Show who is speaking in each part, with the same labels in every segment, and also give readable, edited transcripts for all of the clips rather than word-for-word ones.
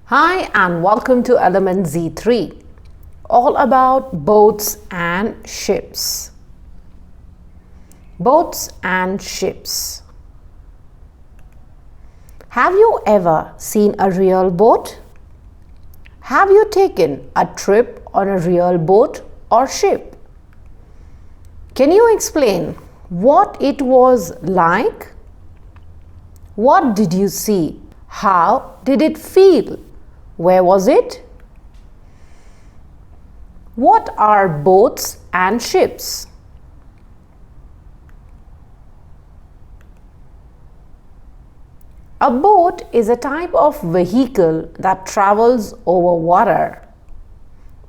Speaker 1: Hi and welcome to Element Z3, all about boats and ships. Boats and ships. Have you ever seen a real boat? Have you taken a trip on a real boat or ship? Can you explain what it was like? What did you see? How did it feel? Where was it? What are boats and ships? A boat is a type of vehicle that travels over water.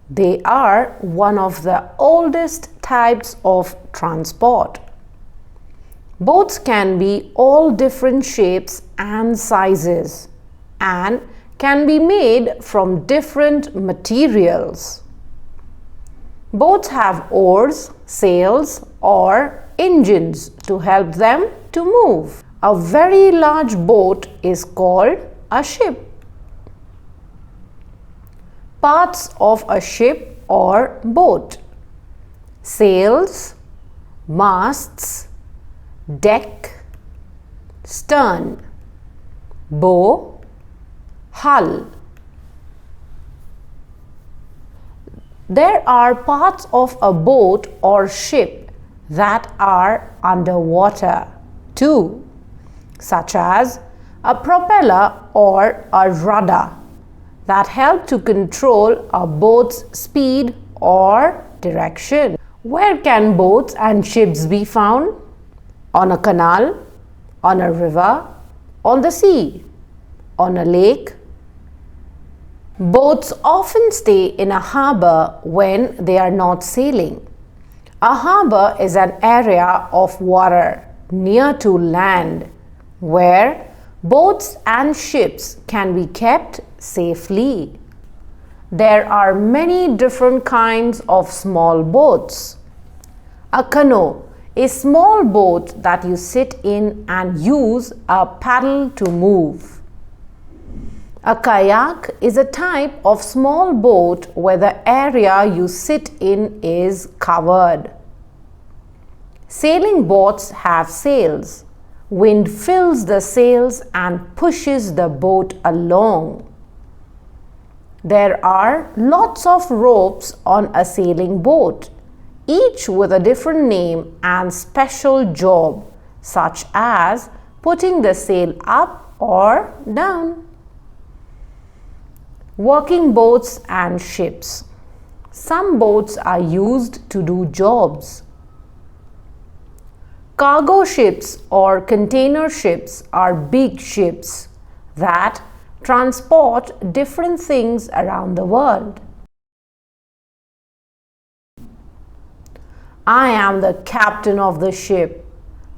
Speaker 1: They are one of the oldest types of transport. Boats can be all different shapes and sizes and can be made from different materials. Boats have oars, sails, or engines to help them to move. A very large boat is called a ship. Parts of a ship or boat: sails, masts, deck, stern, bow, hull. There are parts of a boat or ship that are underwater too, such as a propeller or a rudder that help to control a boat's speed or direction. Where can boats and ships be found? On a canal, on a river, on the sea, on a lake. Boats often stay in a harbor when they are not sailing. A harbor is an area of water near to land where boats and ships can be kept safely. There are many different kinds of small boats. A canoe is a small boat that you sit in and use a paddle to move. A kayak is a type of small boat where the area you sit in is covered. Sailing boats have sails. Wind fills the sails and pushes the boat along. There are lots of ropes on a sailing boat, each with a different name and special job, such as putting the sail up or down. Working boats and ships. Some boats are used to do jobs. Cargo ships or container ships are big ships that transport different things around the world. I am the captain of the ship.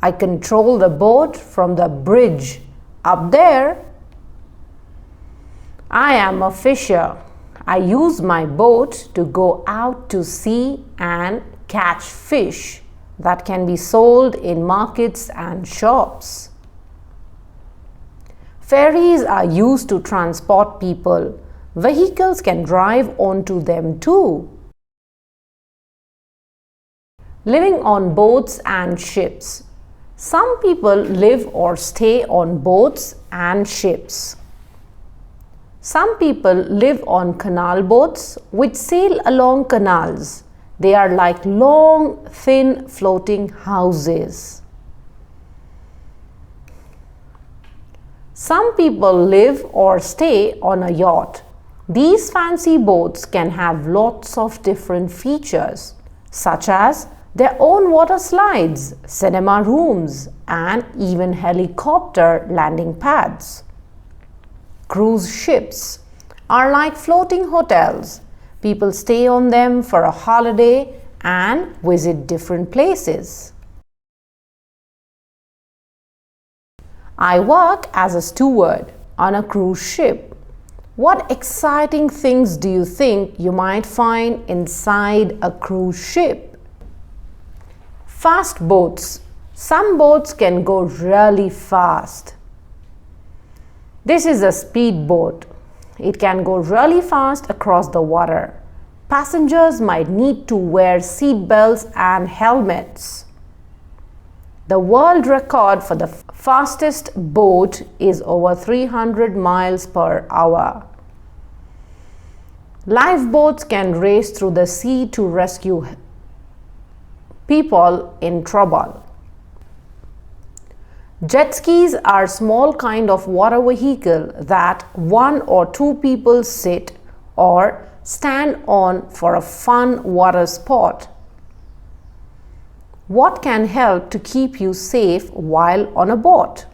Speaker 1: I control the boat from the bridge up there. I am a fisher. I use my boat to go out to sea and catch fish that can be sold in markets and shops. Ferries are used to transport people. Vehicles can drive onto them too. Living on boats and ships. Some people live or stay on boats and ships. Some people live on canal boats which sail along canals. They are like long, thin, floating houses. Some people live or stay on a yacht. These fancy boats can have lots of different features, such as their own water slides, cinema rooms, and even helicopter landing pads. Cruise ships are like floating hotels. People stay on them for a holiday and visit different places. I work as a steward on a cruise ship. What exciting things do you think you might find inside a cruise ship? Fast boats. Some boats can go really fast. This is a speedboat. It can go really fast across the water. Passengers might need to wear seat belts and helmets. The world record for the fastest boat is over 300 miles per hour. Lifeboats can race through the sea to rescue people in trouble. Jet skis are small kind of water vehicle that one or two people sit or stand on for a fun water sport. What can help to keep you safe while on a boat?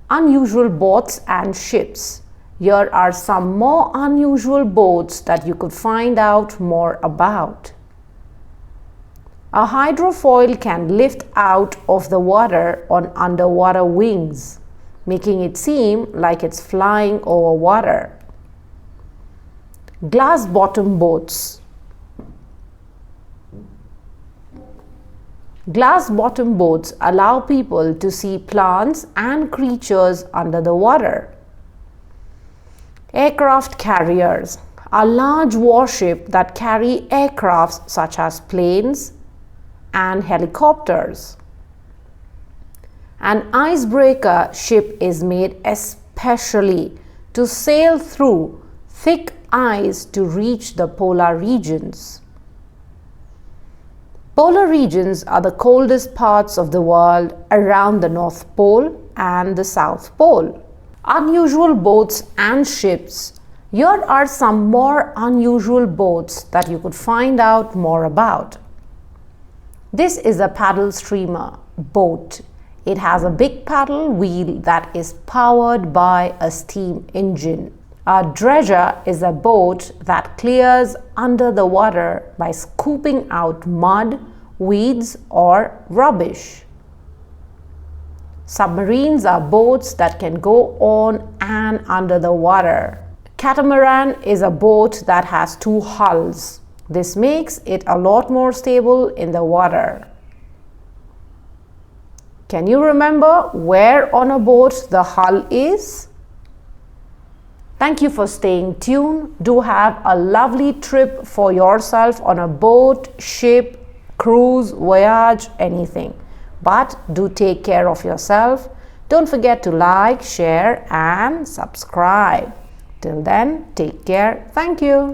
Speaker 1: Unusual boats and ships. Here are some more unusual boats that you could find out more about. A hydrofoil can lift out of the water on underwater wings, making it seem like it's flying over water. Glass bottom boats. Glass bottom boats allow people to see plants and creatures under the water. Aircraft carriers. A large warship that carry aircrafts such as planes and helicopters. An icebreaker ship is made especially to sail through thick ice to reach the polar regions. Polar regions are the coldest parts of the world around the North Pole and the South Pole. Unusual boats and ships. Here are some more unusual boats that you could find out more about. This is a paddle streamer boat. It has a big paddle wheel that is powered by a steam engine. A dredger is a boat that clears under the water by scooping out mud, weeds, or rubbish. Submarines are boats that can go on and under the water. Catamaran is a boat that has two hulls. This makes it a lot more stable in the water. Can you remember where on a boat the hull is? Thank you for staying tuned. Do have a lovely trip for yourself on a boat, ship, cruise, voyage, anything. But do take care of yourself. Don't forget to like, share, and subscribe. Till then, take care. Thank you.